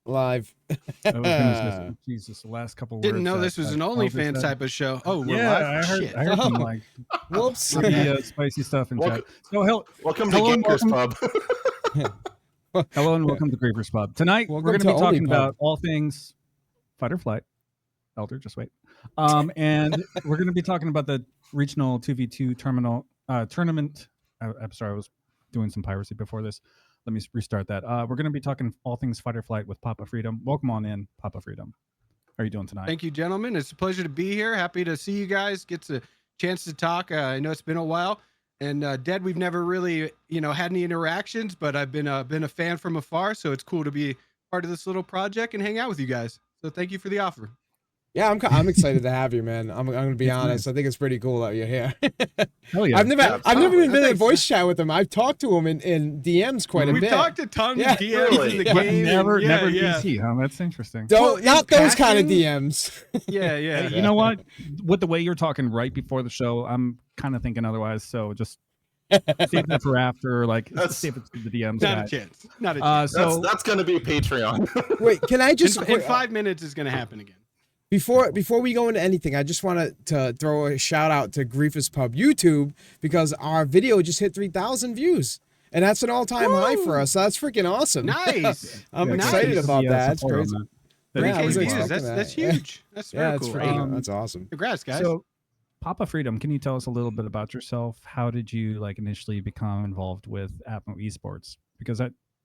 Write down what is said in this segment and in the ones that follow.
live. Oh goodness, Jesus! The last couple Didn't words. know this was an OnlyFans type of show. Oh, we're yeah, live. I heard. Shit. I heard some like Whoops. pretty spicy stuff in chat. So welcome hello to and Gamers welcome. Pub. Hello and welcome to Griefers Pub. Tonight Welcome we're going to to be talking Only Pub. about all things fight or flight. Elder, just wait. And we're going to be talking about the regional 2v2 tournament. I'm sorry, I was doing some piracy before this. Let me restart that. We're going to be talking all things fight or flight with PapaFreedom. Welcome on in, PapaFreedom. How are you doing tonight? Thank you, gentlemen. It's a pleasure to be here. Happy to see you guys. Get a chance to talk. I know it's been a while. And Dead, we've never really, had any interactions, but I've been a fan from afar. So it's cool to be part of this little project and hang out with you guys. So thank you for the offer. Yeah, I'm excited to have you, man. I'm gonna be honest. Nice. I think it's pretty cool that you're here. Hell yeah! I've never even been in voice chat with him. I've talked to him in DMs quite a bit. We've talked a ton of DMs in the game. Never DC, huh? That's interesting. Not those kind of DMs. Yeah. You know what? With the way you're talking right before the show, I'm kind of thinking otherwise. So just save that for after. Like, save it to the DMs. Not a chance. Not a chance. So that's going to be Patreon. Wait, can I just in 5 minutes is going to happen again. Before we go into anything, I just want to throw a shout out to Griefers Pub YouTube because our video just hit 3,000 views. And that's an all-time high for us. So that's freaking awesome. Nice. I'm excited about that. That's crazy. That's huge. That's very cool. That's awesome. Congrats, guys. So, PapaFreedom, can you tell us a little bit about yourself? How did you initially become involved with ATMO esports? Because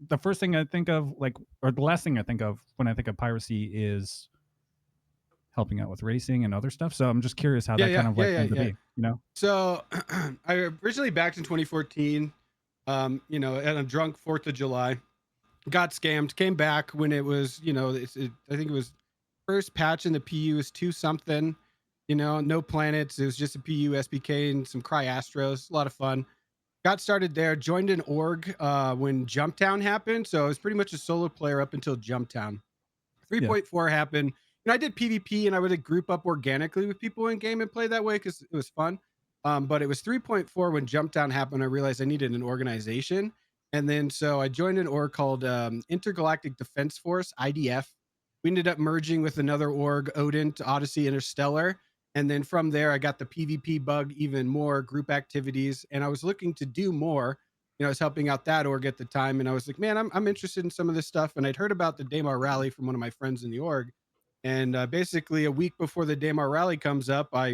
the first thing I think of, or the last thing I think of when I think of piracy is helping out with racing and other stuff. So I'm just curious how that came to be, So I originally backed in 2014, at a drunk 4th of July, got scammed, came back when it was, I think it was first patch in the PU was 2 something, no planets. It was just a PU SBK and some Cry Astros, a lot of fun. Got started there, joined an org when Jumptown happened. So I was pretty much a solo player up until Jumptown. 3.4 happened. I did PvP and I would group up organically with people in game and play that way because it was fun. But it was 3.4 when Jumpdown happened. I realized I needed an organization. And then so I joined an org called Intergalactic Defense Force, IDF. We ended up merging with another org, Odin, to Odyssey Interstellar. And then from there, I got the PvP bug, even more group activities. And I was looking to do more. I was helping out that org at the time. And I was like, man, I'm interested in some of this stuff. And I'd heard about the Daymar Rally from one of my friends in the org. And basically a week before the Daymar Rally comes up, I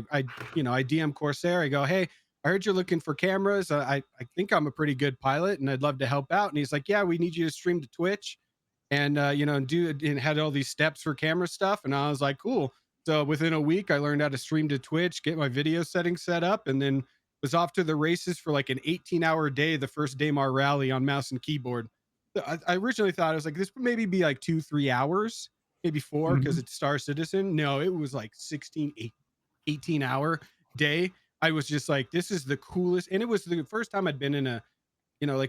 DM Corsair. I go, hey, I heard you're looking for cameras. I think I'm a pretty good pilot and I'd love to help out. And he's like, yeah, we need you to stream to Twitch and, and had all these steps for camera stuff. And I was like, cool. So within a week, I learned how to stream to Twitch, get my video settings set up, and then was off to the races for like an 18-hour day, the first Daymar Rally on mouse and keyboard. So I originally thought, I was like, this would maybe be like 2-3 hours. Maybe 4 because it's Star Citizen. No, it was like 18-hour day. I was just like, this is the coolest. And it was the first time I'd been in a,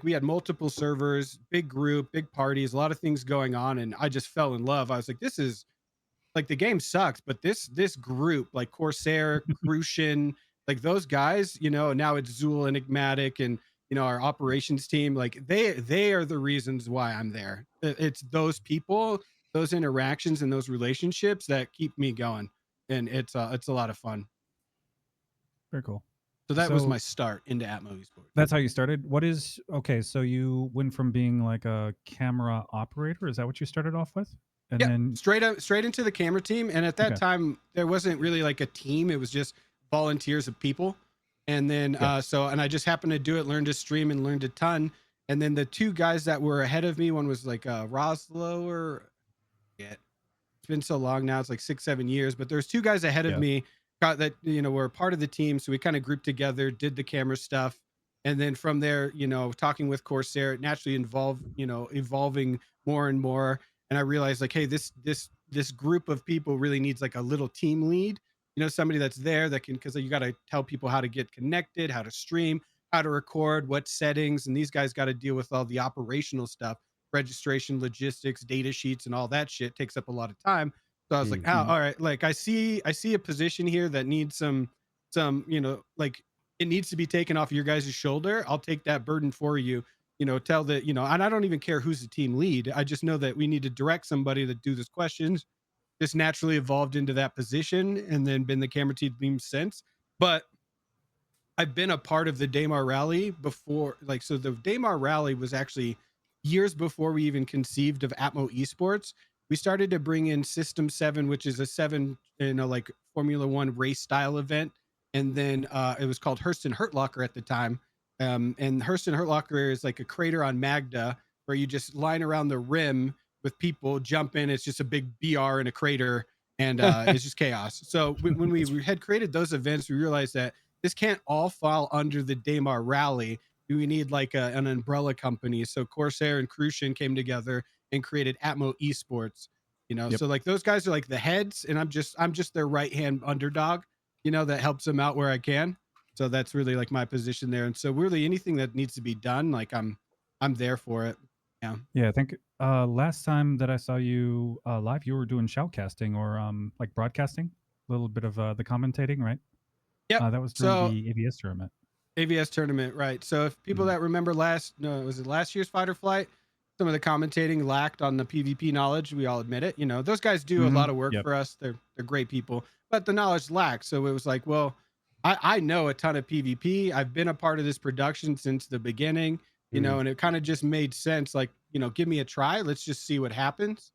we had multiple servers, big group, big parties, a lot of things going on. And I just fell in love. I was like, this is the game sucks, but this group, like Corsair, Crucian, those guys, now it's Zool, Enigmatic, and, our operations team, they are the reasons why I'm there. It's those people, those interactions and those relationships that keep me going, and it's a lot of fun. Very cool. So that was my start into ATMO esports. That's how you started. So you went from being like a camera operator. Is that what you started off with? And then straight into the camera team. And at that time, there wasn't really like a team. It was just volunteers of people. And then and I just happened to do it, learned to stream and learned a ton. And then the 2 guys that were ahead of me, one was like Roslo or it's been so long now, it's like 6-7 years, but there's 2 guys ahead of me that were part of the team, so we kind of grouped together, did the camera stuff, and then from there, talking with Corsair, it naturally evolving more and more. And I realized hey, this group of people really needs like a little team lead, somebody that's there that can, because you got to tell people how to get connected, how to stream, how to record, what settings, and these guys got to deal with all the operational stuff, registration, logistics, data sheets, and all that shit takes up a lot of time. So I was like, all right, I see a position here that needs some, it needs to be taken off your guys' shoulder. I'll take that burden for you. tell that, and I don't even care who's the team lead. I just know that we need to direct somebody to do these questions. Just naturally evolved into that position and then been the camera team since. But I've been a part of the Daymar rally before. Like, so the Daymar rally was actually years before we even conceived of ATMO esports. We started to bring in System 7, which is a 7, like Formula One race style event. And then it was called Hurston Hurt Locker at the time. And Hurston Hurt Locker is like a crater on Magda where you just line around the rim with people, jump in. It's just a big BR in a crater, and it's just chaos. So when we had created those events, we realized that this can't all fall under the Daymar rally. We need like an umbrella company. So Corsair and Crucian came together and created ATMO esports. Yep. So like those guys are like the heads, and I'm just their right hand underdog, that helps them out where I can. So that's really like my position there. And so really anything that needs to be done, like I'm there for it. Yeah. Yeah, I think last time that I saw you live, you were doing shoutcasting or like broadcasting, a little bit of the commentating, right? Yep. That was during So the AVS tournament. AVS tournament, right? So if people that remember was it last year's Fighter Flight? Some of the commentating lacked on the PvP knowledge. We all admit it. Those guys do a lot of work for us. They're great people, but the knowledge lacked. So it was like, well, I know a ton of PvP. I've been a part of this production since the beginning, and it kind of just made sense. Like, give me a try. Let's just see what happens.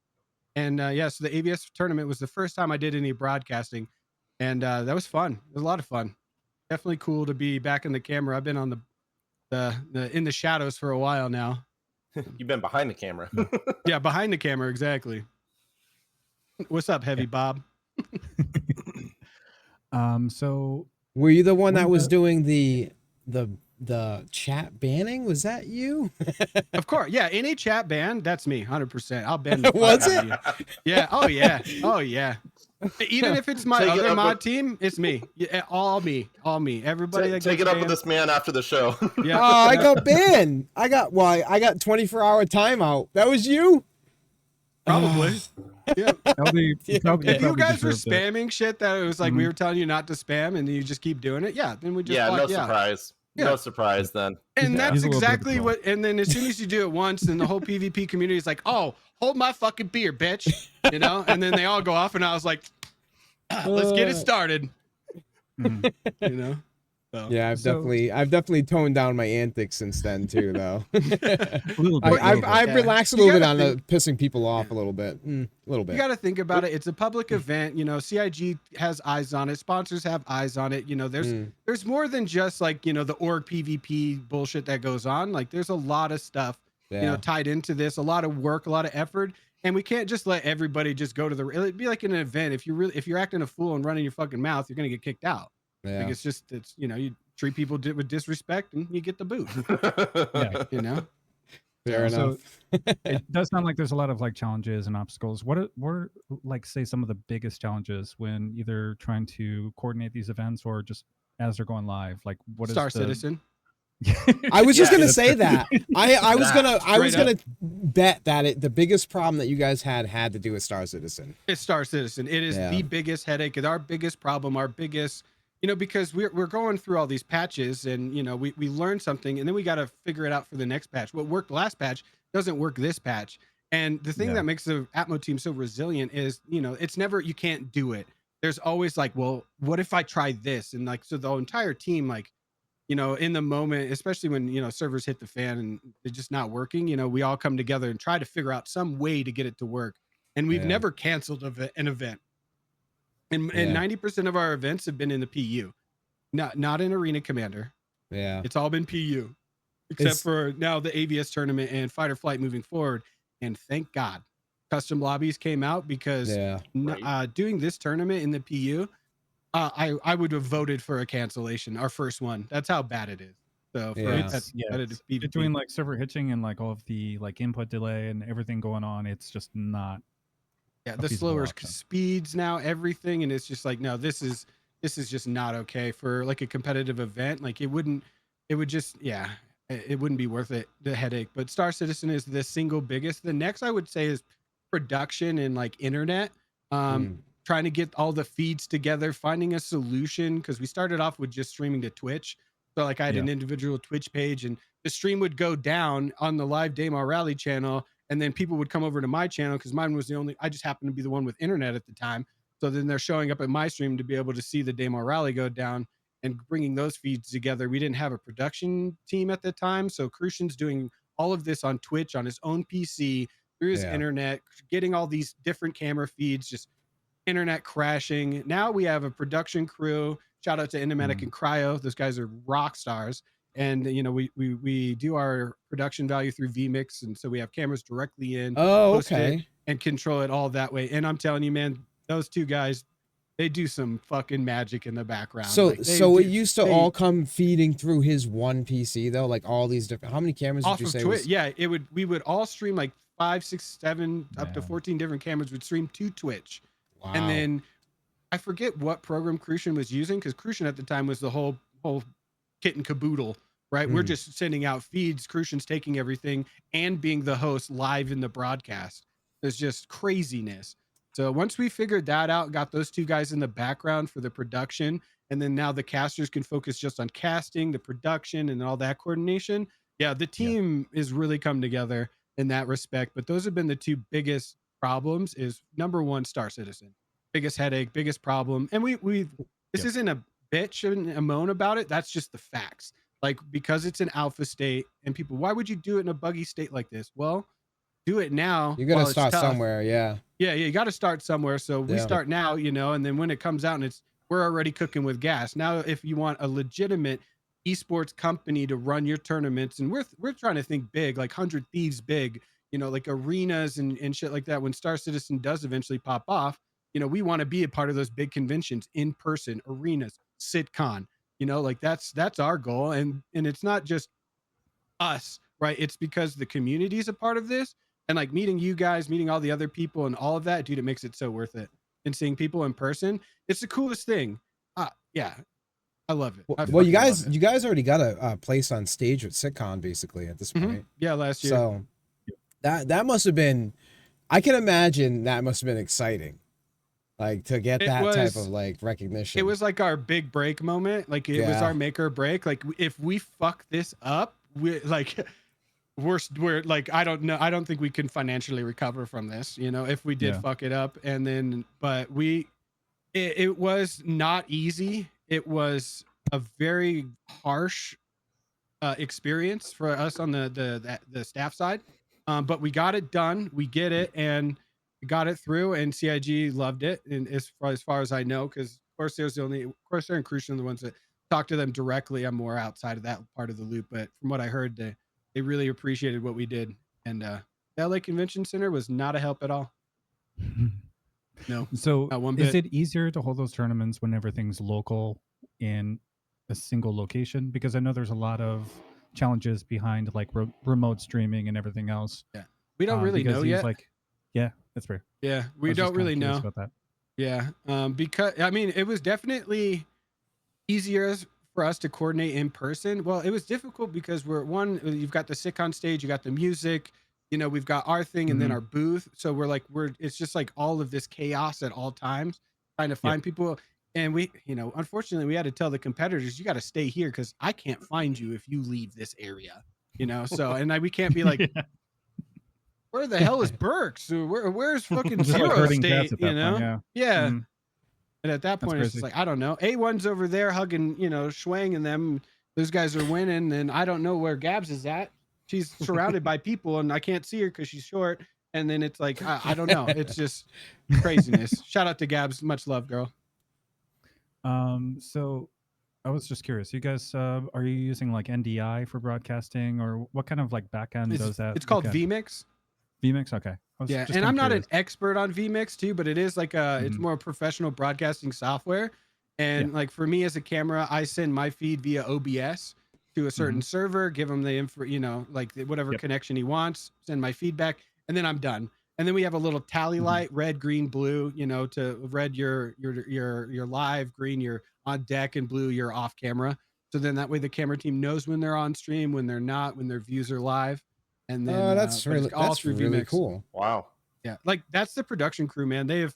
And so the AVS tournament was the first time I did any broadcasting, and that was fun. It was a lot of fun. Definitely cool to be back in the camera. I've been on the in the shadows for a while now. You've been behind the camera. Yeah, behind the camera, exactly. What's up, Heavy Bob? So were you the one that was doing the chat banning? Was that you? Of course, yeah. Any chat ban, that's me, 100%. I'll ban. Was it? Yeah. Oh yeah. Even if it's my other mod team, it's me. Yeah, all me. Everybody that take gets it up banned. with this man after the show. Yeah. Oh, I got banned. I got 24-hour timeout. That was you? Probably. Yeah. If You guys were spamming shit that it was like we were telling you not to spam, and you just keep doing it. Yeah. Then we just surprise. Yeah. No surprise then. And that's He's a little bit of a exactly troll. what. And then as soon as you do it once, then the whole PvP community is like, "Oh, hold my fucking beer, bitch," And then they all go off, and I was like, "Let's get it started." So. Yeah, I've definitely toned down my antics since then too, though. I've relaxed a little bit on the pissing people off a little bit. A little bit. You got to think about it. It's a public event. CIG has eyes on it. Sponsors have eyes on it. There's more than just like, the org PvP bullshit that goes on. Like there's a lot of stuff, tied into this, a lot of work, a lot of effort. And we can't just let everybody just go to it'd be like an event. If you're acting a fool and running your fucking mouth, you're going to get kicked out. Yeah. Like it's you treat people with disrespect and you get the boot. Fair enough. It does sound like there's a lot of like challenges and obstacles. What are like say some of the biggest challenges when either trying to coordinate these events or just as they're going live? Like what is Star Citizen? I was just gonna say that. I was gonna up. bet that the biggest problem that you guys had to do with Star Citizen. It's Star Citizen. It is the biggest headache. Our biggest problem. Our biggest, because we're going through all these patches, and we learn something, and then we got to figure it out for the next patch. What worked last patch doesn't work this patch. And the thing that makes the ATMO team so resilient is, it's never you can't do it. There's always like, well, what if I try this? And like, so the entire team, like, in the moment, especially when, servers hit the fan and they're just not working, we all come together and try to figure out some way to get it to work. And we've never canceled an event. And 90% of our events have been in the PU, not in Arena Commander. Yeah. It's all been PU, except for now the AVS tournament and Fighter Flight moving forward. And thank God custom lobbies came out because doing this tournament in the PU, I would have voted for a cancellation, our first one. That's how bad it is. So between like server hitching and like all of the like input delay and everything going on, it's just not. Yeah, the slower speeds now, everything, and it's just like, no, this is just not okay for like a competitive event. Like it wouldn't be worth it, the headache. But Star Citizen is the single biggest. The next I would say is production and like internet. Trying to get all the feeds together, finding a solution, because we started off with just streaming to Twitch. So like I had Yeah. an individual Twitch page, and the stream would go down on the live Daymar Rally channel, and then people would come over to my channel because mine was the only. I just happened to be the one with internet at the time. So then they're showing up at my stream to be able to see the Daymar Rally go down and bringing those feeds together. We didn't have a production team at the time, so Crucian's doing all of this on Twitch on his own PC through his Yeah. internet, getting all these different camera feeds, just internet crashing. Now we have a production crew. Shout out to Indomatic and Cryo. Those guys are rock stars. And you know, we do our production value through vMix, and so we have cameras directly in, Oh, host it, okay. and control it all that way. And I'm telling you, man, those two guys, they do some fucking magic in the background. So Like, they so it do- used to they- all come feeding through his one PC though, like all these different. How many cameras did off you of say? Twitch. Was, Yeah, we would all stream like 5, 6, 7, up to Yeah. 14 different cameras would stream to Twitch. wow. And then I forget what program Crucian was using, because Crucian at the time was the whole kit and caboodle, right? We're just sending out feeds. Crucian's taking everything and being the host live in the broadcast. There's just craziness. So once we figured that out, got those two guys in the background for the production, and then now the casters can focus just on casting, the production, and all that coordination. Yeah, the team is really come together in that respect. But those have been the two biggest problems. Is number one, Star Citizen, biggest headache, biggest problem. And we this isn't a bitch and a moan about it. That's just the facts. Like, because it's an alpha state, and people, why would you do it in a buggy state like this? Well, do it now. You're gonna while it's start tough. somewhere, yeah. Yeah, you got to start somewhere. So we Yeah. start now, you know, and then when it comes out, and we're already cooking with gas. Now, if you want a legitimate esports company to run your tournaments, and we're trying to think big, like 100 Thieves big, you know, like arenas and shit like that. When Star Citizen does eventually pop off, you know, we want to be a part of those big conventions, in person arenas, SitCon, you know, like that's our goal. And it's not just us, right? It's because the community is a part of this, and like meeting you guys, meeting all the other people and all of that, dude, it makes it so worth it. And seeing people in person, it's the coolest thing. Yeah, I love it. I Well, you fucking love it. guys already got a place on stage with SitCon basically at this point. Yeah, last year. So that must have been, I can imagine that must have been exciting. Like to get It that type was- of like recognition. It was like our big break moment. Like it was Yeah. our make or break. Like if we fuck this up, we're like, I don't know. I don't think we can financially recover from this, you know, if we did Yeah. fuck it up. And then, but it was not easy. It was a very harsh experience for us on the staff side. But we got it done. We get it, and we got it through, and CIG loved it. And as far as I know, because Corsair and Crucian are the ones that talk to them directly. I'm more outside of that part of the loop. But from what I heard, they really appreciated what we did. And the LA Convention Center was not a help at all. No. So Not one is bit. it easier to hold those tournaments when everything's local in a single location? Because I know there's a lot of challenges behind like remote streaming and everything else. We don't really because know he's yet. Like, yeah, that's fair. Yeah, I we was just don't kinda really curious know. about that. Yeah, because I mean, it was definitely easier for us to coordinate in person. Well, it was difficult because you've got the SitCon stage, you got the music, you know, we've got our thing, and then our booth. So it's just like all of this chaos at all times, trying to find people. And we, you know, unfortunately, we had to tell the competitors, you got to stay here because I can't find you if you leave this area, you know. So, and we can't be like, where the hell is Burks? Or where's fucking Just like Zero herding State? cats at that You know? point, Yeah. Mhm. And at that That's point, it's just crazy. like, I don't know. A1's over there hugging, you know, Schwang and them. Those guys are winning, and I don't know where Gabs is at. She's surrounded by people, and I can't see her because she's short. And then it's like, I don't know. It's just craziness. Shout out to Gabs. Much love, girl. So I was just curious. You guys, are you using like NDI for broadcasting, or what kind of like backend does that? It's called look at? vMix. vMix. Okay. I was Yeah, just and kinda I'm not curious. an expert on vMix too, but it is like it's more professional broadcasting software. And like for me as a camera, I send my feed via OBS to a certain server, give him the info, you know, like whatever connection he wants, send my feedback, and then I'm done. And then we have a little tally light, red, green, blue, you know, to red your live, green you're on deck, and blue you're off camera. So then that way the camera team knows when they're on stream, when they're not, when their views are live. And then that's but it's really all through really vMix. cool. Wow. Yeah, like that's the production crew, man. They have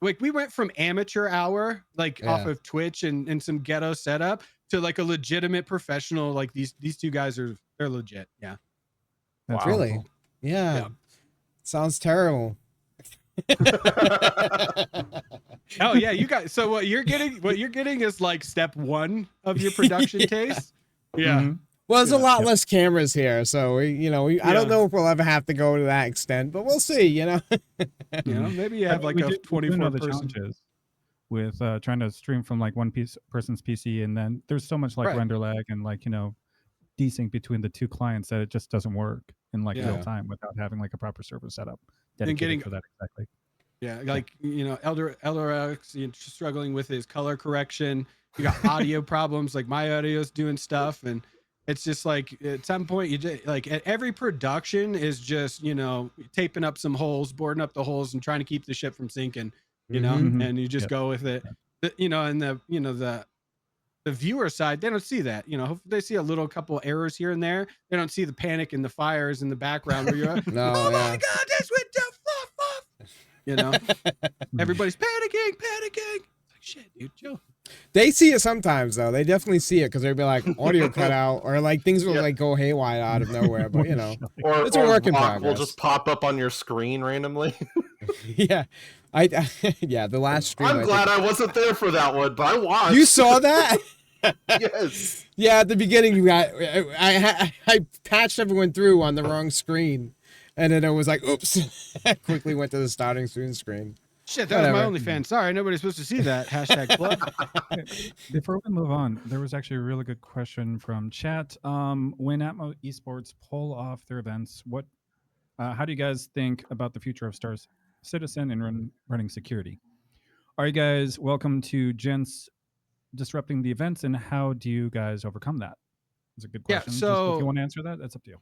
like we went from amateur hour, like off Yeah. of Twitch and some ghetto setup to like a legitimate professional. Like these two guys they're legit. Yeah. That's Wow. Really? cool. Yeah. Yeah. Sounds terrible. Oh yeah, you guys. So what you're getting is like step 1 of your production taste. Yeah. Mhm. Well, there's a Yeah. lot less cameras here, so I don't Yeah. know if we'll ever have to go to that extent, but we'll see. You know, Mhm. maybe you I have mean, like we a do know 24 the person. challenges with trying to stream from like one person's PC, and then there's so much like Right. render lag and like desync between the two clients that it just doesn't work in like Yeah. real time without having like a proper server setup And dedicated getting for that exactly. Yeah, like Elder struggling with his color correction. You got audio problems, like my audio's doing stuff, and it's just like at some point you just like at every production is just taping up some holes, boarding up the holes, and trying to keep the ship from sinking. Mhm. And you just Yep. go with it. And the viewer side, they don't see that. They see a little couple errors here and there. They don't see the panic and the fires in the background where you're, No, oh my yeah. god, this went down, fluff, fluff. Everybody's panicking. Like, shit, dude, chill. They see it sometimes though. They definitely see it because they'll be like audio cut out or like things will Yeah. like go haywire out of nowhere. But Or It's a work in rock will progress. just pop up on your screen randomly. yeah, yeah. The last stream. I'm glad I wasn't there for that one, but I watched. You saw that? Yes. Yeah, at the beginning, you got I patched everyone through on the wrong screen, and then it was like, oops. I quickly went to the starting screen. Shit, that was my Whatever. only fan. Sorry, nobody's supposed to see that. Hashtag plug. Before we move on, there was actually a really good question from chat. When ATMO esports pull off their events, how do you guys think about the future of Star Citizen and running security? Are you guys welcome to gents disrupting the events, and how do you guys overcome that? It's a good Yeah, question. Just so- if you want to answer that, that's up to you.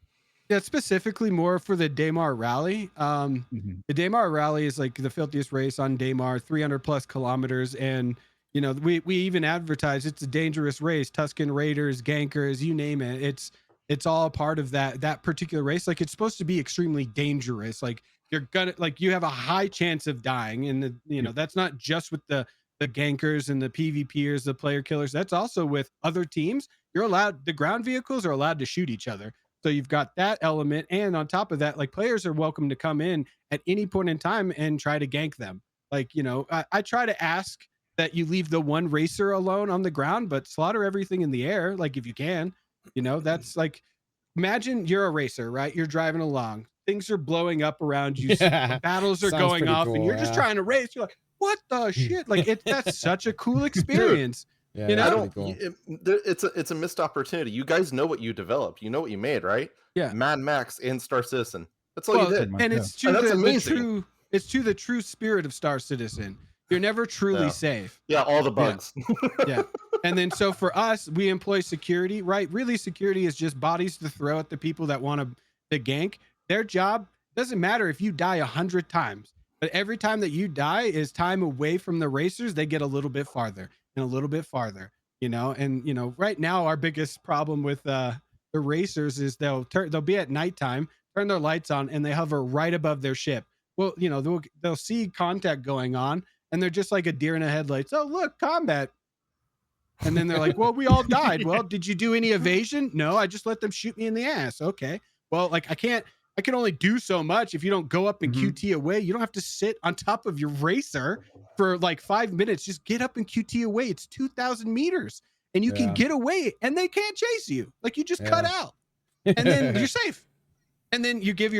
Yeah, specifically more for the Daymar Rally. Mhm. The Daymar Rally is like the filthiest race on Daymar, 300 plus kilometers. And, we even advertise it's a dangerous race. Tusken Raiders, Gankers, you name it. It's all a part of that particular race. Like it's supposed to be extremely dangerous. Like you have a high chance of dying. And that's not just with the gankers and the PvPers, the player killers. That's also with other teams. The ground vehicles are allowed to shoot each other. So you've got that element. And on top of that, like players are welcome to come in at any point in time and try to gank them. Like, I try to ask that you leave the one racer alone on the ground, but slaughter everything in the air. Like if you can, that's like, imagine you're a racer, right? You're driving along. Things are blowing up around you. Yeah. Battles are Sounds going pretty off and cool, you're just yeah. trying to race. You're like, what the shit? Like that's such a cool experience. Yeah, You know? I that's don't. pretty cool. It's a missed opportunity. You guys know what you developed. You know what you made, right? Yeah. Mad Max and Star Citizen. That's all you did. And it's to And that's the amazing. true. It's to the true spirit of Star Citizen. You're never truly Yeah. safe. Yeah, all the bugs. Yeah. And then so for us, we employ security, right? Really, security is just bodies to throw at the people that want to gank. Their job doesn't matter if you die 100 times, but every time that you die is time away from the racers. They get a little bit farther and a little bit farther, And right now our biggest problem with the racers is they'll be at nighttime, turn their lights on, and they hover right above their ship. Well, they'll see contact going on, and they're just like a deer in the headlights. Oh, look, combat. And then they're like, well, we all died. Well, did you do any evasion? No, I just let them shoot me in the ass. Okay. Well, like I can only do so much if you don't go up and QT away. You don't have to sit on top of your racer for like 5 minutes. Just get up and QT away. It's 2,000 meters and you can Yeah. get away and they can't chase you. Like you just cut out and then you're safe. And then you give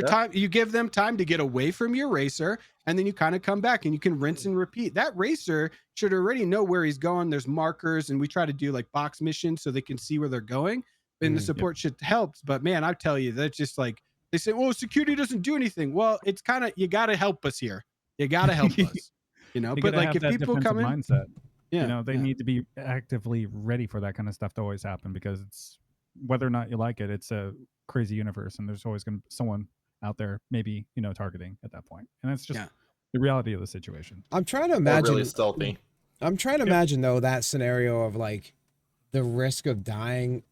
them time to get away from your racer, and then you kind of come back and you can rinse and repeat. That racer should already know where he's going. There's markers, and we try to do like box missions so they can see where they're going. And the support shit helps. But man, I tell you, that's just like they say, well, security doesn't do anything. Well, it's kind of you gotta help us here. You gotta help us. You But like if people come in, mindset, yeah, they need to be actively ready for that kind of stuff to always happen, because it's whether or not you like it, it's a crazy universe, and there's always going to be someone out there maybe targeting at that point, and that's just the reality of the situation. I'm trying to Or imagine. really stealthy. I'm trying to imagine though that scenario of like the risk of dying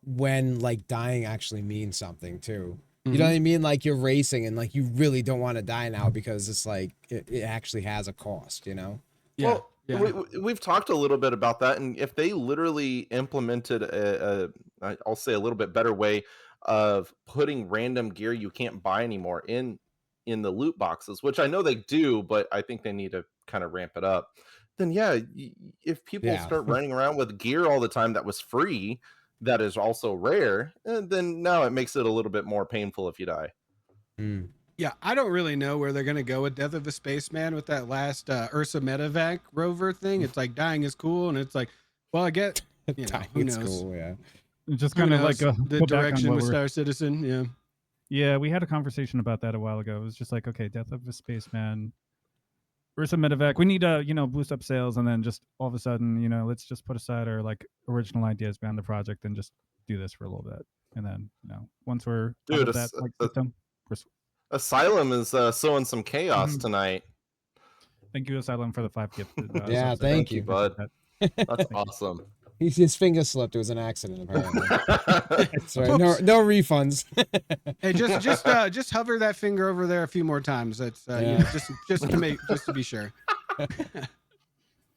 when like dying actually means something too. You know what I mean? Like you're racing and like you really don't want to die now because it's like it actually has a cost, you know? Yeah. Well, Yeah. we've talked a little bit about that, and if they literally implemented I'll say a little bit better way of putting random gear you can't buy anymore in the loot boxes, which I know they do, but I think they need to kind of ramp it up. Then yeah, if people Yeah. start running around with gear all the time that was free, that is also rare, then now it makes it a little bit more painful if you die. Mm. Yeah, I don't really know where they're gonna go with Death of a Spaceman with that last Ursa Medevac rover thing. It's like dying is cool, and it's like, well, I get, you know, who It's knows? cool, yeah. Just Who kind of knows? like The go back on direction what with we're. Star Citizen. Yeah. Yeah, we had a conversation about that a while ago. It was just like, okay, Death of a Spaceman, Ursa Medevac. We need to, boost up sales, and then just all of a sudden, let's just put aside our like original ideas behind the project and just do this for a little bit. And then, once we're out Dude, of that like system, Asylum is sowing some chaos Mhm. tonight. Thank you, Asylum, for the 5 gifted. Yeah, subs. thank Thank you, you. bud. That's Thank you. awesome. His finger slipped. It was an accident, apparently. Sorry, no Whoops. refunds. Hey, just hover that finger over there a few more times. That's just to be sure.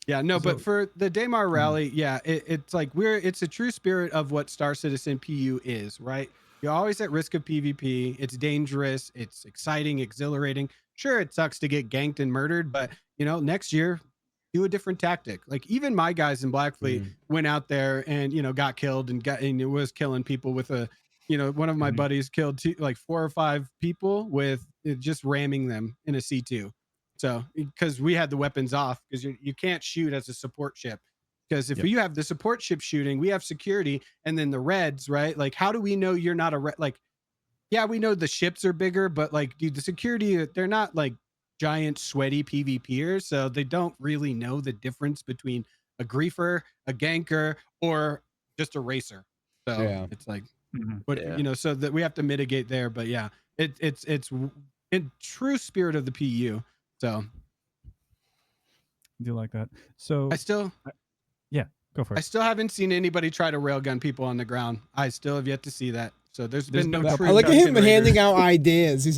Yeah, no, but for the Daymar rally, yeah, it's like it's a true spirit of what Star Citizen PU is, right? You're always at risk of PvP. It's dangerous. It's exciting, exhilarating. Sure, it sucks to get ganked and murdered, but next year, do a different tactic. Like even my guys in Blackfleet went out there and got killed and it was killing people with a one of my buddies killed like 4 or 5 people with just ramming them in a C2. So because we had the weapons off, because you can't shoot as a support ship, because if you have the support ship shooting, we have security, and then the reds, right? Like how do we know you're not a red? Like yeah, we know the ships are bigger, but like dude, the security, they're not like giant sweaty PvPers, so they don't really know the difference between a griefer, a ganker, or just a racer. So Yeah. it's like Mhm. but so that we have to mitigate there. But yeah, it's in true spirit of the PU. So I do like that. So go for it. I still haven't seen anybody try to railgun people on the ground. I still have yet to see that. So there's been no been a true I look at him Dungeon handing Raiders. out ideas. He's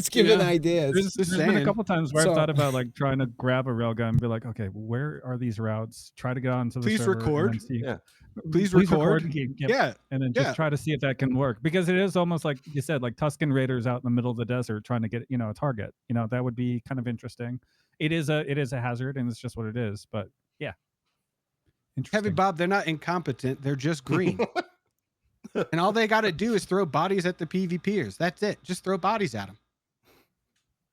giving ideas. There's been a saying. couple times where So- I've thought about like trying to grab a railgun and be like, okay, where are these routes? Try to get onto the Please server record. and then see. Yeah. Please record. Yeah. And then just Yeah. try to see if that can work, because it is almost like you said, like Tuscan Raiders out in the middle of the desert trying to get a target. That would be kind of interesting. It is a hazard, and it's just what it is. But yeah, interesting. Heavy Bob, they're not incompetent. They're just green. And all they got to do is throw bodies at the PvPers. That's it. Just throw bodies at them.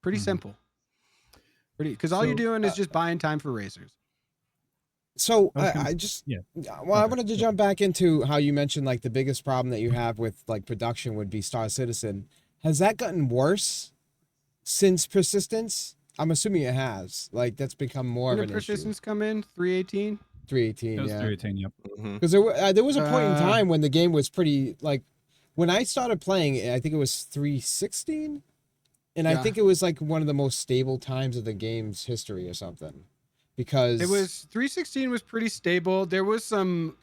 Pretty simple. Because all you're doing is just buying time for racers. So Okay. I just Yeah. well, I wanted to jump back into how you mentioned like the biggest problem that you have with like production would be Star Citizen. Has that gotten worse since persistence? I'm assuming it has. Like that's become more When of did an issue. persistence come in? 318? 318, It was yeah. 318, yep. Because there was a point in time when the game was pretty like when I started playing it, I think it was 316, and I think it was like one of the most stable times of the game's history or something. Because It was 316 was pretty stable. There was some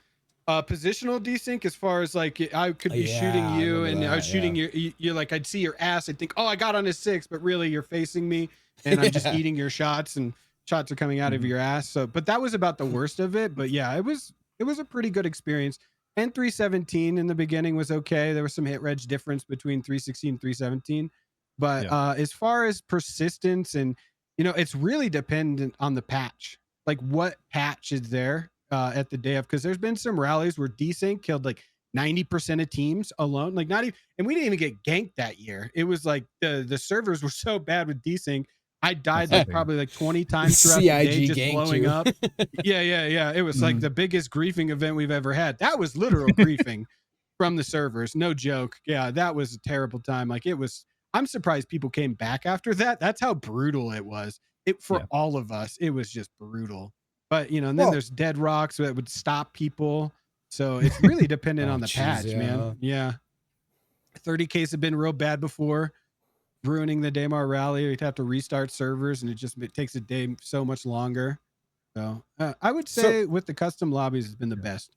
positional desync as far as like I could be shooting I you remember and I was that, shooting you like I'd see your ass. I'd think, oh, I got on a 6, but really you're facing me and I'm just eating your shots and shots are coming out of your ass. So, but that was about the worst of it. But yeah, it was a pretty good experience. And 317 in the beginning was okay. There was some hit reg difference between 316 and 317. But as far as persistence and it's really dependent on the patch. Like what patch is there at the day of? Because there's been some rallies where desync killed like 90% of teams alone. Like not even, and we didn't even get ganked that year. It was like the servers were so bad with desync. I died like probably like 20 times throughout the day just ganked blowing you. up. Yeah. It was like the biggest griefing event we've ever had. That was literal griefing from the servers. No joke. Yeah, that was a terrible time. Like it was. I'm surprised people came back after that. That's how brutal it was. For all of us, it was just brutal. But and then there's dead rocks that would stop people. So it's really dependent on the patch, man. Yeah. 30Ks have been real bad before, ruining the Daymar rally. You'd have to restart servers, and it takes a day so much longer. So I would say with the custom lobbies, it's been the best.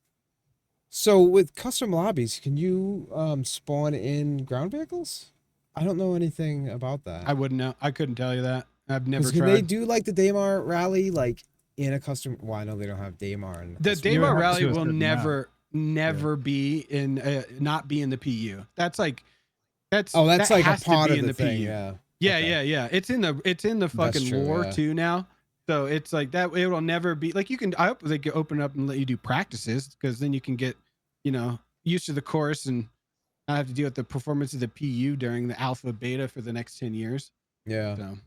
So with custom lobbies, can you spawn in ground vehicles? I don't know anything about that. I wouldn't know. I couldn't tell you that. I've never 'Cause can they tried. do like the Daymar rally like in a custom? Well, I know they don't have Daymar in The custom You would Daymar have to rally do a will certain never be in not be in the PU. That's like that's Oh, that's that like a has to part be of in the the thing. PU. Yeah. Yeah, Okay. yeah. It's in the fucking true, lore yeah. too now. So it's like that. It will never be like you can. I hope they can open up and let you do practices because then you can get, used to the course and not have to deal with the performance of the PU during the alpha beta for the next 10 years. Yeah. So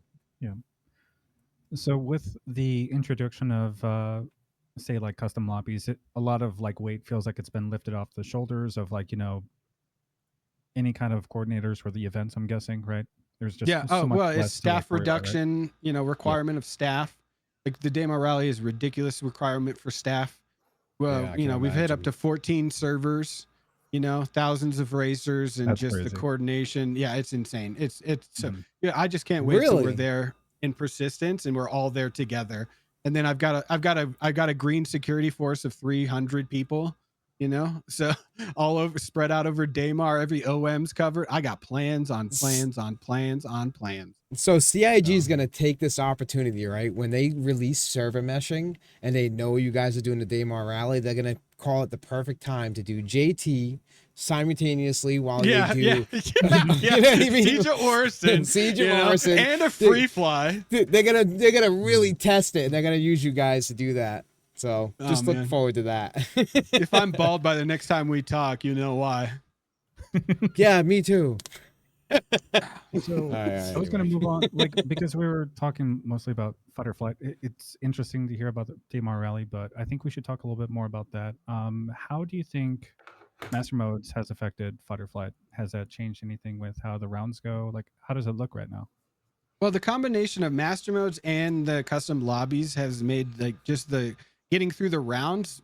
So with the introduction of say like custom lobbies, a lot of like weight feels like it's been lifted off the shoulders of like, any kind of coordinators for the events, I'm guessing, right? There's just yeah. so Oh much well, it's less to like staff worry about, right? reduction. Requirement of staff. Like the Daymar rally is ridiculous requirement for staff. Well, Yeah, I can we've hit up to imagine. 14 servers. Thousands of racers and That's just the crazy. coordination. Yeah, it's insane. It's so Mhm. yeah. I just can't wait till we're Really? there in persistence and we're all there together. And then I've got a green security force of 300 people. So all over spread out over Daymar. Every OM's covered. I got plans on plans on plans on plans. So CIG is So, gonna take this opportunity, right? When they release server meshing and they know you guys are doing the Daymar rally, they're gonna call it the perfect time to do JT simultaneously while yeah, they yeah, do. yeah, You know what I mean? Siege of Orson, Siege of Orson. and a free fly. They're gonna really test it, and they're gonna use you guys to do that. So Oh, just look man. forward to that. If I'm bald by the next time we talk, you know why. Yeah, me too. So I was going to Anyway. move on, like because we were talking mostly about fight or flight. It's interesting to hear about the Daymar rally, but I think we should talk a little bit more about that. How do you think Master Modes has affected fight or flight? Has that changed anything with how the rounds go? Like, how does it look right now? Well, the combination of master modes and the custom lobbies has made like just the getting through the rounds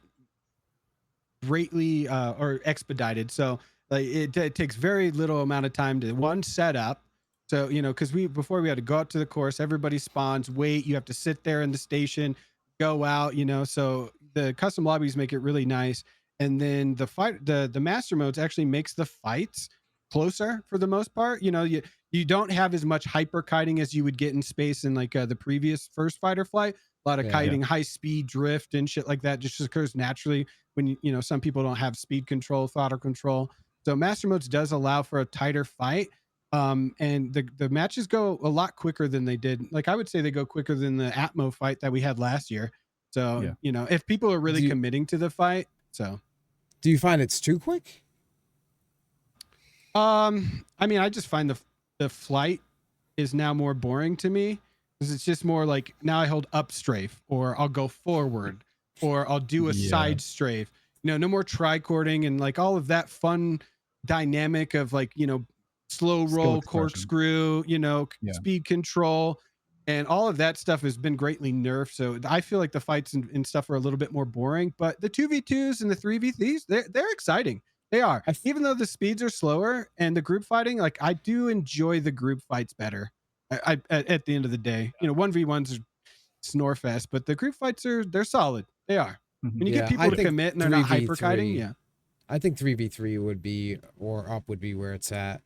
greatly or expedited. So like it takes very little amount of time to one set up. So because before we had to go out to the course, everybody spawns, wait, you have to sit there in the station, go out, so the custom lobbies make it really nice. And then the master modes actually makes the fights closer for the most part. You don't have as much hyper kiting as you would get in space in like the previous first fight or flight. A lot of Yeah. kiting, high speed drift and shit like that just occurs naturally when some people don't have speed control, throttle control. So master modes does allow for a tighter fight. And the matches go a lot quicker than they did. Like I would say they go quicker than the ATMO fight that we had last year. So, Yeah. if people are really Do you- committing to the fight, so Do you find it's too quick? I mean, I just find the flight is now more boring to me because it's just more like now I hold up strafe or I'll go forward or I'll do a Yeah. side strafe. No more tricording and like all of that fun dynamic of like, slow Skill roll, expression. corkscrew, Yeah. speed control. And all of that stuff has been greatly nerfed. So I feel like the fights and stuff are a little bit more boring, but the 2v2s and the 3v3s, they're exciting. They are. Even though the speeds are slower and the group fighting, like I do enjoy the group fights better. At the end of the day, 1v1s are snore fest, but the group fights they're solid. They are. Mhm. When you get Yeah, people I to think commit and they're not hyper kiting, 3v3. yeah. I think 3v3 would be or up would be where it's at.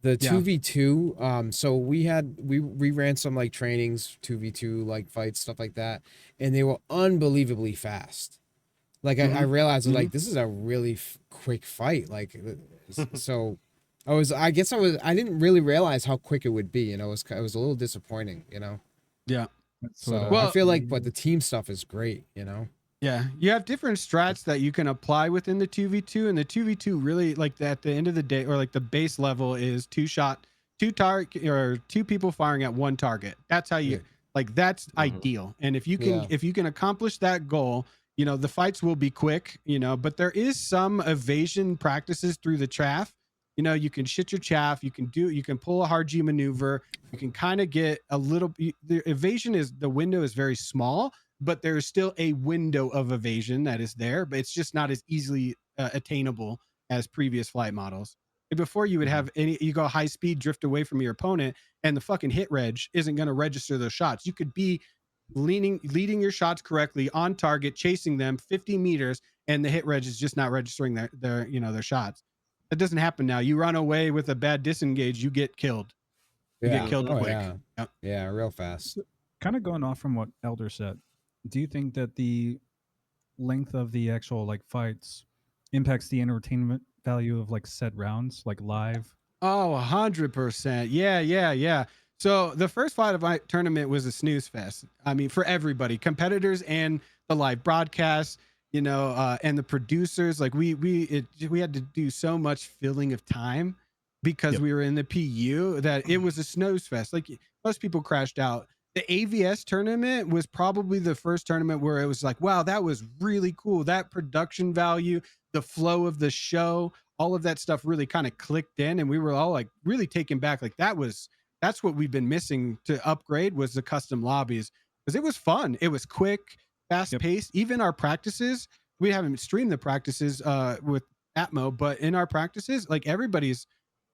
The Yeah. 2v2, so we ran some like trainings, 2v2 like fights, stuff like that, and they were unbelievably fast. Like I realized like this is a really quick fight. Like so I didn't really realize how quick it would be, it was a little disappointing, Yeah. That's So what, I feel like but the team stuff is great, Yeah, you have different strats that you can apply within the 2v2, and the 2v2 really like at the end of the day, or like the base level is two people firing at one target. That's how you Yeah. like that's Mhm. ideal. And if you Yeah. can accomplish that goal, the fights will be quick. But there is some evasion practices through the chaff. You can shit your chaff. You can pull a hard G maneuver. You can kind of get a little. The evasion the window is very small, but there is still a window of evasion that is there, but it's just not as easily attainable as previous flight models. And before you would have you go high speed, drift away from your opponent, and the fucking hit reg isn't going to register those shots. You could be leading your shots correctly on target, chasing them 50 meters, and the hit reg is just not registering their shots. That doesn't happen now. You run away with a bad disengage, you get killed. You Yeah. get killed Oh, quick. yeah. Yep. Yeah, real fast. Kind of going off from what Elder said, do you think that the length of the actual like fights impacts the entertainment value of like said rounds, like live? Oh, 100%. Yeah. So the first fight of my tournament was a snooze fest. I mean, for everybody, competitors and the live broadcast, and the producers. Like we had to do so much filling of time because Yep. we were in the PU that it was a snooze fest. Like most people crashed out. The AVS tournament was probably the first tournament where it was like, wow, that was really cool. That production value, the flow of the show, all of that stuff really kind of clicked in, and we were all like really taken back. Like that's what we've been missing to upgrade, was the custom lobbies, because it was fun. It was quick, fast paced. Even our practices, we haven't streamed the practices with ATMO, but in our practices, like everybody's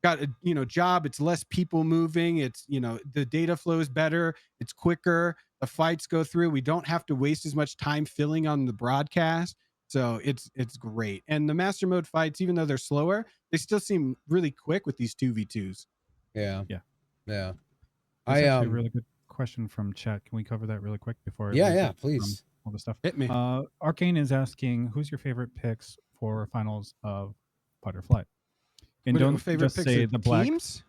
got a job. It's less people moving. It's the data flow is better. It's quicker. The fights go through. We don't have to waste as much time filling on the broadcast. So it's great. And the master mode fights, even though they're slower, they still seem really quick with these 2v2s. Yeah. Yeah. Yeah. There's actually a really good question from chat. Can we cover that really quick before I lose it please. from all the stuff? Hit me. Arcane is asking, who's your favorite picks for finals of Butterfly? And don't just say the black teams.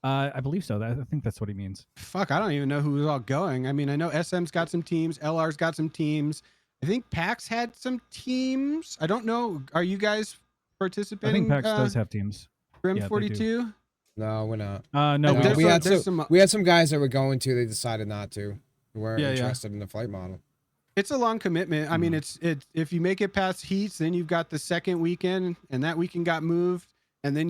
I believe so. I think that's what he means. Fuck, I don't even know who's all going. I mean, I know SM's got some teams, LR's got some teams. I think PAX had some teams. I don't know. Are you guys participating? I think PAX does have teams. Grim Yeah, they 42? No, we're not. No, we had some. We had some guys that were going to. They decided not to. We weren't interested in the flight model. It's a long commitment. I mean, it's if you make it past heats, then you've got the second weekend, and that weekend got moved. And then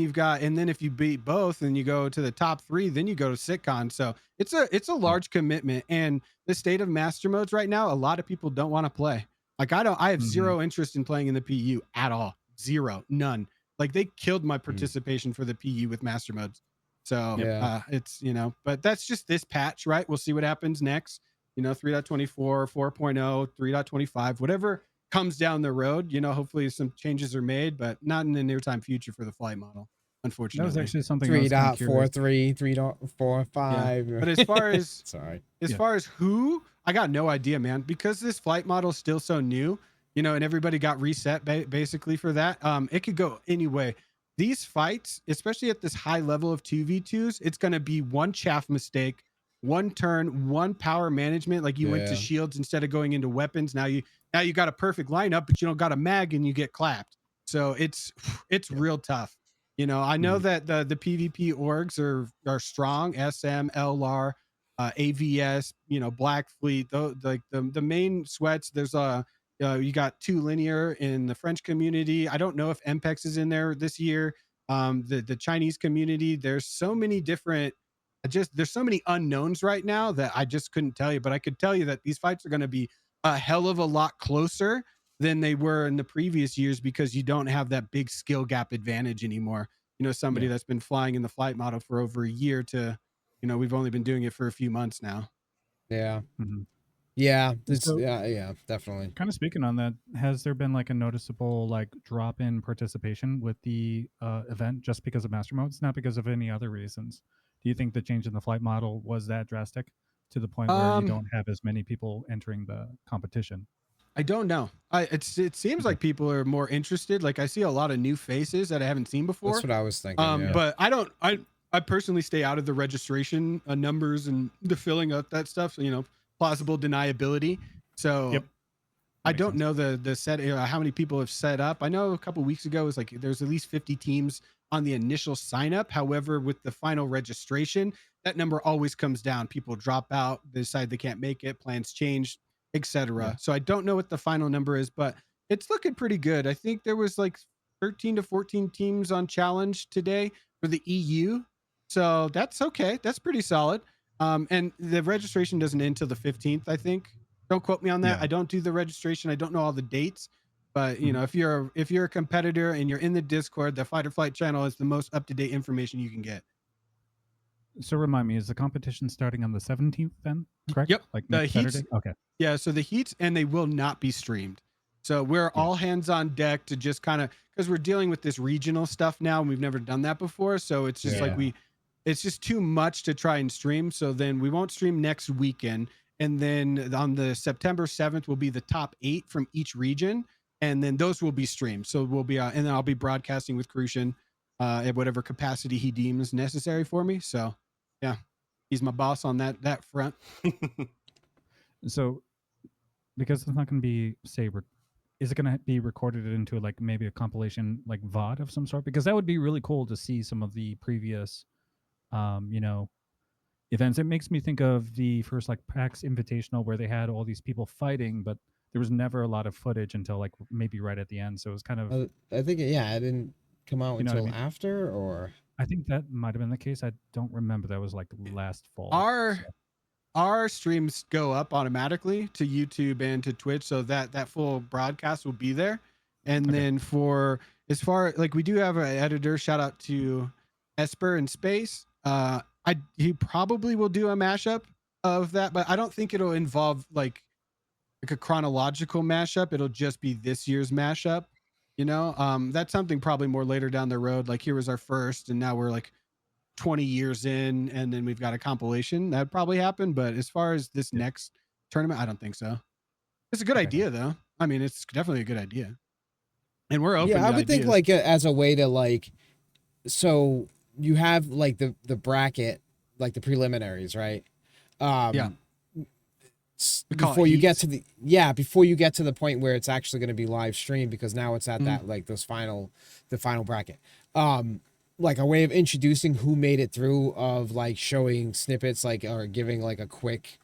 if you beat both and you go to the top 3, then you go to SitCon. So it's a large commitment. And the state of master modes right now, a lot of people don't want to play. Like I have zero interest in playing in the PU at all. Zero, none. Like they killed my participation for the PU with master modes. So it's, but that's just this patch, right? We'll see what happens next. 3.24, 4.0, 3.25, whatever comes down the road. Hopefully some changes are made, but not in the near time future for the flight model, unfortunately. That was actually something 3.43, 3.45. Yeah. But as far as far as who, I got no idea, man, because this flight model is still so new, and everybody got reset basically for that. It could go any way. These fights, especially at this high level of 2v2s, it's going to be one chaff mistake, one turn, one power management. Like you went to shields instead of going into weapons. Now you got a perfect lineup, but you don't got a mag and you get clapped. So it's real tough. I know that the PvP orgs are strong. SM, LR, AVS, Black Fleet. The main sweats. There's you got 2 linear in the French community. I don't know if MPEX is in there this year. The Chinese community. There's so many different. There's so many unknowns right now that I just couldn't tell you. But I could tell you that these fights are going to be a hell of a lot closer than they were in the previous years, because you don't have that big skill gap advantage anymore. Somebody that's been flying in the flight model for over a year to, we've only been doing it for a few months now. Yeah. Mm-hmm. Yeah. So, Definitely. Kind of speaking on that, has there been like a noticeable like drop in participation with the event just because of master modes, not because of any other reasons? Do you think the change in the flight model was that drastic to the point where you don't have as many people entering the competition? I don't know. It seems like people are more interested. Like I see a lot of new faces that I haven't seen before. That's what I was thinking. But I personally stay out of the registration numbers and the filling up that stuff. Plausible deniability. So I don't know the set, how many people have set up. I know a couple weeks ago it was like there's at least 50 teams on the initial sign up. However, with the final registration, that number always comes down. People drop out, they decide they can't make it, plans change, etc. Yeah. So I don't know what the final number is, but it's looking pretty good. I think there was like 13 to 14 teams on challenge today for the EU. So that's okay. That's pretty solid. And the registration doesn't end until the 15th, I think. Don't quote me on that. I don't do the registration. I don't know all the dates, but if you're a competitor and you're in the Discord, the Fight or Flight channel is the most up-to-date information you can get. So remind me, is the competition starting on the 17th then? Correct? Yep. Like the next heats, Saturday? Okay. Yeah. So the heats, and they will not be streamed. So we're Yeah. all hands on deck to just kind of, because we're dealing with this regional stuff now and we've never done that before. So it's just like Yeah. it's just too much to try and stream. So then we won't stream next weekend. And then on the September 7th will be the top 8 from each region. And then those will be streamed. So we'll be, and then I'll be broadcasting with Crucian at whatever capacity he deems necessary for me. So yeah, he's my boss on that front. So because it's not going to be is it going to be recorded into like maybe a compilation like VOD of some sort? Because that would be really cool to see some of the previous, events. It makes me think of the first like PAX Invitational where they had all these people fighting, but there was never a lot of footage until like maybe right at the end. So it was kind of, I think it didn't come out You know what I until mean? after, or I think that might have been the case. I don't remember. That was like last fall. Our so. our streams go up automatically to YouTube and to Twitch, so that full broadcast will be there. And Okay. then for as far like we do have an editor, shout out to Esper in Space. He probably will do a mashup of that, but I don't think it'll involve like a chronological mashup. It'll just be this year's mashup. That's something probably more later down the road. Like here was our first, and now we're like 20 years in, and then we've got a compilation. That'd probably happen. But as far as this next tournament, I don't think so. It's a good Okay. idea, though. I mean, it's definitely a good idea. And we're open. yeah, I to would think ideas. like as a way to like, so you have like the bracket, like the preliminaries, right? Yeah. We call it Before you get heats. to before you get to the point where it's actually going to be live streamed, because now it's at that like the final bracket. Like a way of introducing who made it through, of like showing snippets, like, or giving like a quick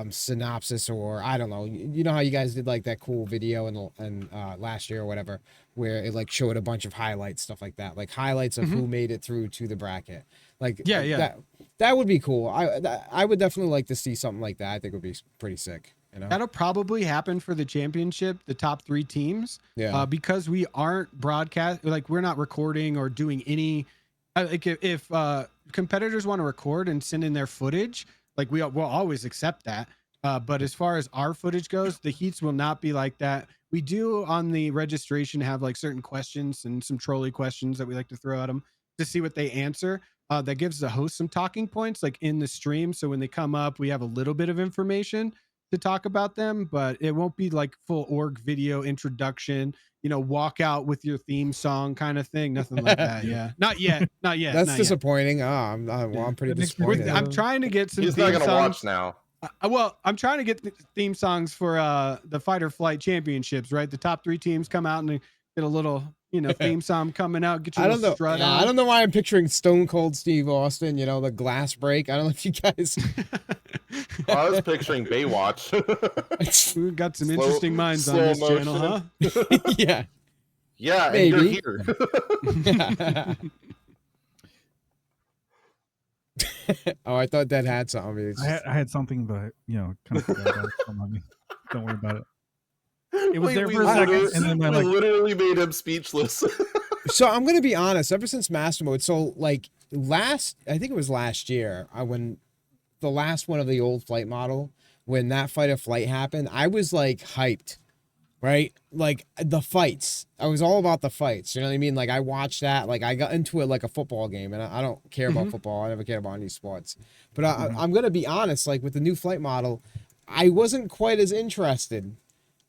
synopsis, or I don't know. You know how you guys did like that cool video and last year or whatever, where it like showed a bunch of highlights, stuff like that, like highlights of who made it through to the bracket. Like Yeah. that would be cool. I would definitely like to see something like that. I think it would be pretty sick. That'll probably happen for the championship, the top 3 teams. Yeah. Because we aren't broadcast, like we're not recording or doing any. Like if competitors want to record and send in their footage, like we'll always accept that. But as far as our footage goes, the heats will not be like that. We do on the registration have like certain questions and some trolley questions that we like to throw at them to see what they answer. That gives the host some talking points like in the stream. So when they come up, we have a little bit of information to talk about them, but it won't be like full org video introduction, walk out with your theme song kind of thing. Nothing like that. Yeah. Not yet. That's not disappointing. I'm pretty That makes me disappointed. I'm trying to get some He's theme not gonna songs. watch now. Well, I'm trying to get theme songs for the Fight or Flight championships, right? The top 3 teams come out and they get a little, theme song coming out. Get your I don't know. strut Yeah, on. I don't know why I'm picturing Stone Cold Steve Austin. The glass break. I don't know if you guys. I was picturing Baywatch. We've got some Slow- interesting minds on slow this channel, huh? motion. Yeah. Yeah, Maybe. and you're here. Oh, I thought that had something. It's just- I had something, but kind of forgot about it. Don't mind me. Don't worry about it. It was We- there we for a second, literally- and then I we like. literally made him speechless. So I'm gonna be honest. Ever since Master Mode, so like I think it was last year, when the last one of the old flight model, when that Fight or Flight happened, I was like hyped, right? Like the fights. I was all about the fights. You know what I mean? Like I watched that. Like I got into it like a football game, and I don't care about football. I never cared about any sports. But I'm gonna be honest. Like with the new flight model, I wasn't quite as interested.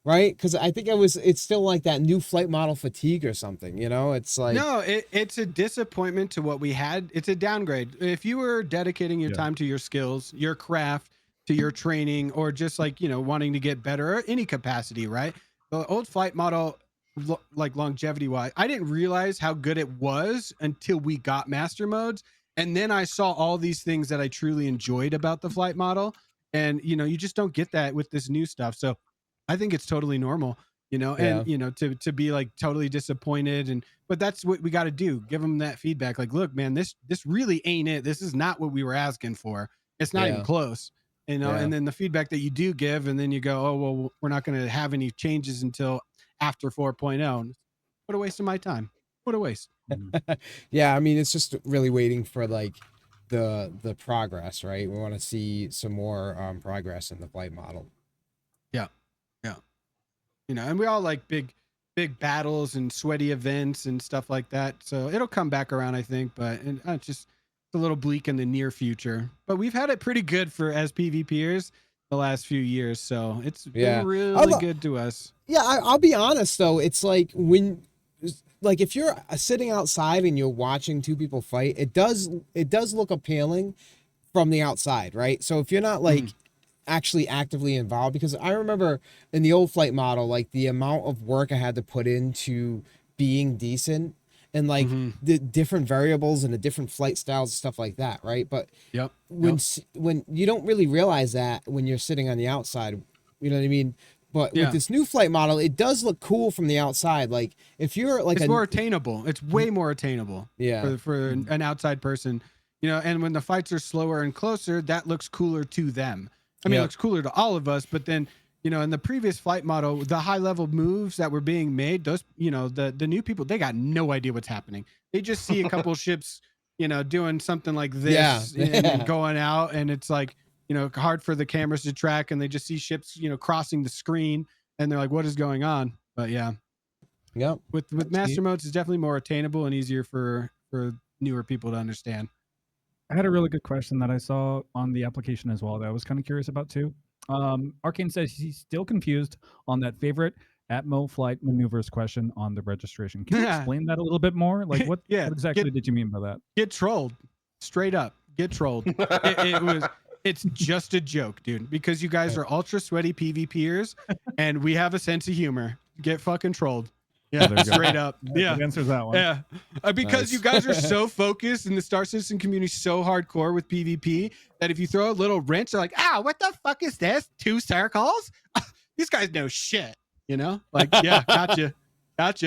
Right, because I think it's still like that new flight model fatigue or something. It's like No, it's a disappointment to what we had. It's a downgrade. If you were dedicating your time to your skills, your craft, to your training, or just like, wanting to get better or any capacity, right? The old flight model, like longevity wise, I didn't realize how good it was until we got master modes. And then I saw all these things that I truly enjoyed about the flight model. And, you just don't get that with this new stuff. So I think it's totally normal, and to be like totally disappointed, but that's what we got to do. Give them that feedback. Like, look, man, this really ain't it. This is not what we were asking for. It's not even close, and then the feedback that you do give, and then you go, oh, well, we're not going to have any changes until after 4.0. What a waste of my time. What a waste. Yeah, I mean, it's just really waiting for like the progress, right? We want to see some more progress in the flight model. and we all like big battles and sweaty events and stuff like that. So it'll come back around, I think, but it's just a little bleak in the near future. But we've had it pretty good as PvPers the last few years, so it's been really good to us. Yeah, I'll be honest though. It's like if you're sitting outside and you're watching two people fight, it does look appealing from the outside, right? So if you're not like actually actively involved, because I remember in the old flight model, like the amount of work I had to put into being decent and like the different variables and the different flight styles and stuff like that, right? But when you don't really realize that when you're sitting on the outside, you know what I mean? But with this new flight model, it does look cool from the outside. Like if you're like it's more attainable. It's way more attainable. Yeah. For an outside person, and when the fights are slower and closer, that looks cooler to them. I mean, it looks cooler to all of us, but then, in the previous flight model, the high level moves that were being made, those, the new people, they got no idea what's happening. They just see a couple ships, doing something like this and going out, and it's like, hard for the cameras to track, and they just see ships, crossing the screen, and they're like, what is going on? But with master modes, it's definitely more attainable and easier for newer people to understand. I had a really good question that I saw on the application as well that I was kind of curious about too. Arcane says he's still confused on that favorite ATMO flight maneuvers question on the registration. Can you explain that a little bit more? Like what exactly did you mean by that? Get trolled. Straight up. Get trolled. It's just a joke, dude, because you guys are ultra sweaty PvPers and we have a sense of humor. Get fucking trolled. Yeah, straight up. Yeah, that answers that one. Yeah, because you guys are so focused in the Star Citizen community, so hardcore with PvP that if you throw a little wrench, they're like, what the fuck is this? 2 circles? These guys know shit. Like, yeah, gotcha. Got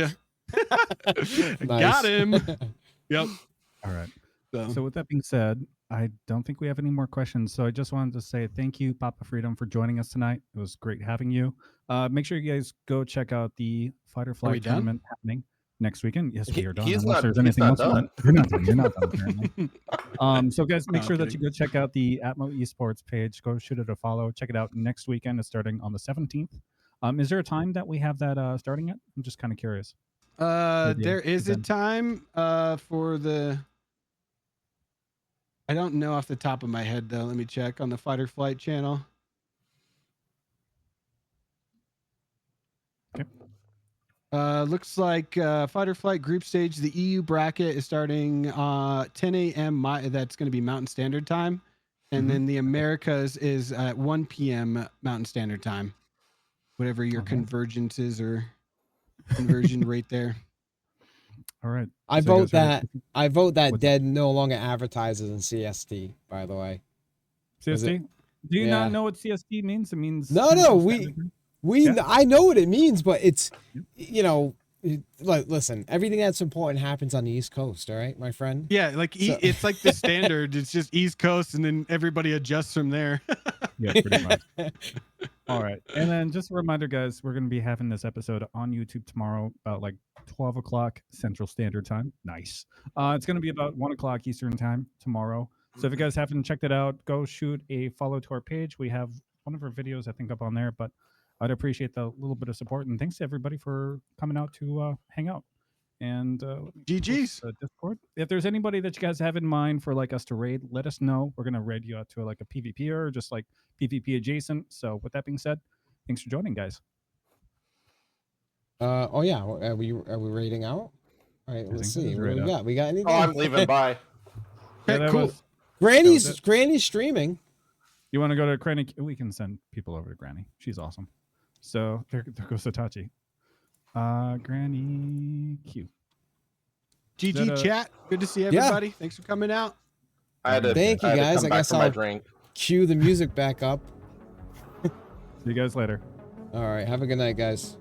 him. Yep. All right. So with that being said, I don't think we have any more questions. So I just wanted to say thank you, PapaFreedom, for joining us tonight. It was great having you. Make sure you guys go check out the Fight or Flight tournament happening next weekend. Yes, we are done. He's unless not, there's he's anything not else done. You're not done. You're not done, apparently. So guys, make sure that you go check out the ATMO esports page. Go shoot it a follow. Check it out. Next weekend is starting on the 17th. Is there a time that we have that starting at? I'm just kind of curious. There is a time for the... I don't know off the top of my head, though. Let me check on the Fight or Flight channel. Okay. Looks like Fight or Flight group stage, the EU bracket is starting 10 a.m. That's going to be Mountain Standard Time. And then the Americas is at 1 p.m. Mountain Standard Time. Whatever your convergence is or conversion rate there. All right. I vote that Dead no longer advertises in CST, by the way. CST? Do you not know what CST means? It means no. I know what it means, but it's listen, everything that's important happens on the East Coast, all right, my friend? Yeah, like it's like the standard. It's just East Coast, and then everybody adjusts from there. Yeah, pretty much. All right. And then just a reminder, guys, we're going to be having this episode on YouTube tomorrow about like 12 o'clock Central Standard Time. Nice. It's going to be about 1 o'clock Eastern Time tomorrow. So if you guys haven't checked it out, go shoot a follow to our page. We have one of our videos, I think, up on there, but I'd appreciate the little bit of support. And thanks to everybody for coming out to hang out. And GG's Discord. If there's anybody that you guys have in mind for like us to raid, let us know. We're gonna raid you out to like a PvP or just like PvP adjacent. So with that being said, thanks for joining, guys. Are we raiding out? All right, let's see. What do we got? We got anything? Oh, I'm leaving. Bye. Okay, cool. Granny's streaming. You want to go to Granny? We can send people over to Granny. She's awesome. So there goes Satachi. Granny Q. GG chat. Good to see everybody. Thanks for coming out. Thank you guys. I guess I'll cue the music back up. See you guys later. All right. Have a good night, guys.